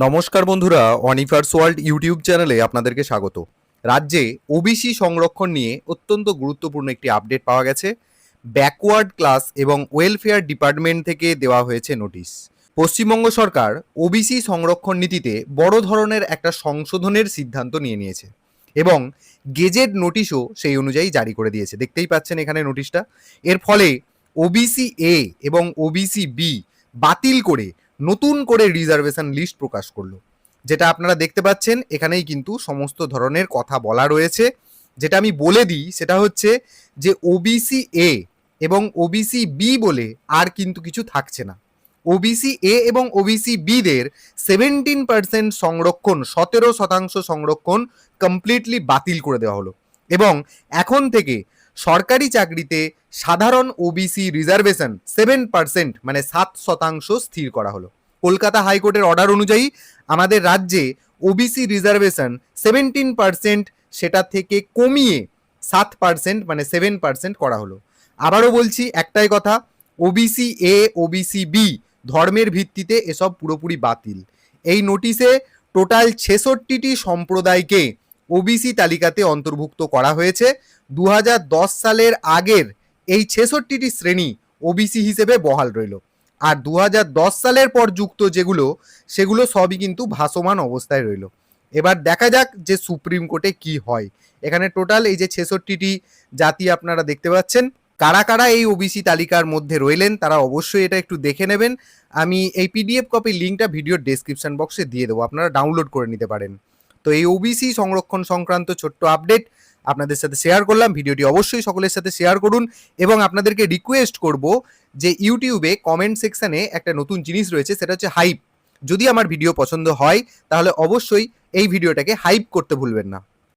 নমস্কার বন্ধুরা, অনিফার্স world YouTube চ্যানেলে আপনাদেরকে স্বাগত। রাজ্যে ওবিসি সংরক্ষণ নিয়ে অত্যন্ত গুরুত্বপূর্ণ একটি আপডেট পাওয়া গেছে। ব্যাকওয়ার্ড ক্লাস এবং ওয়েলফেয়ার ডিপার্টমেন্ট থেকে দেওয়া হয়েছে নোটিশ। পশ্চিমবঙ্গ সরকার ওবিসি সংরক্ষণ নীতিতে বড় ধরনের একটা সংশোধনের সিদ্ধান্ত নিয়েছে এবং গেজেট নোটিশও সেই অনুযায়ী জারি করে দিয়েছে। দেখতেই পাচ্ছেন এখানে নোটিশটা। এর ফলে ওবিসি এ এবং ওবিসি বি বাতিল করে নতুন করে রিজার্ভেশন লিস্ট প্রকাশ করলো। যেটা আপনারা দেখতে পাচ্ছেন এখানেই কিন্তু সমস্ত ধরনের কথা বলা রয়েছে। যেটা আমি বলে দিই সেটা হচ্ছে যে ওবিসি এ এবং ওবিসি বি বলে আর কিন্তু কিছু থাকছে না। ওবিসি এ এবং ওবিসি বিদের 17% সংরক্ষণ, 17% সংরক্ষণ কমপ্লিটলি বাতিল করে দেওয়া হলো এবং এখন থেকে সরকারি চাকরিতে সাধারণ ওবিসি রিজার্ভেশন 7% মানে 7% স্থির করা হলো। কলকাতা হাইকোর্টের অর্ডার অনুযায়ী আমাদের রাজ্যে ওবিসি রিজার্ভেশন 17% সেটা থেকে কমিয়ে 7% মানে 7% করা হলো। আবারও বলছি একটাই কথা, ওবিসি এ ওবিসি বি ধর্মের ভিত্তিতে এসব পুরোপুরি বাতিল। এই নোটিশে টোটাল 66টি সম্প্রদায়কে ওবিসি তালিকাতে অন্তর্ভুক্ত করা হয়েছে। 2010 সালের আগের এই 66টি শ্রেণী ওবিসি হিসেবে বহাল রইল, আর 2010 সালের পর যুক্ত সেগুলো সবই কিন্তু ভাসমান অবস্থায় রইল। এবার দেখা যাক যে সুপ্রিম কোর্টে কি হয়। এখানে টোটাল এই যে 66টি জাতি আপনারা দেখতে পাচ্ছেন, কারা কারা এই ওবিসি তালিকার মধ্যে রইলেন তারা অবশ্যই এটা একটু দেখে নেবেন। আমি এই পিডিএফ কপির লিঙ্কটা ভিডিওর ডেসক্রিপশন বক্সে দিয়ে দেবো, আপনারা ডাউনলোড করে নিতে পারেন। তো এই ওবিসি সংরক্ষণ সংক্রান্ত ছোট্ট আপডেট আপনাদের সাথে শেয়ার করলাম। ভিডিওটি অবশ্যই সকলের সাথে শেয়ার করুন এবং আপনাদেরকে রিকোয়েস্ট করব যে ইউটিউবে কমেন্ট সেকশনে একটা নতুন জিনিস রয়েছে, সেটা হচ্ছে হাইপ। যদি আমার ভিডিও পছন্দ হয় তাহলে অবশ্যই এই ভিডিওটাকে হাইপ করতে ভুলবেন না।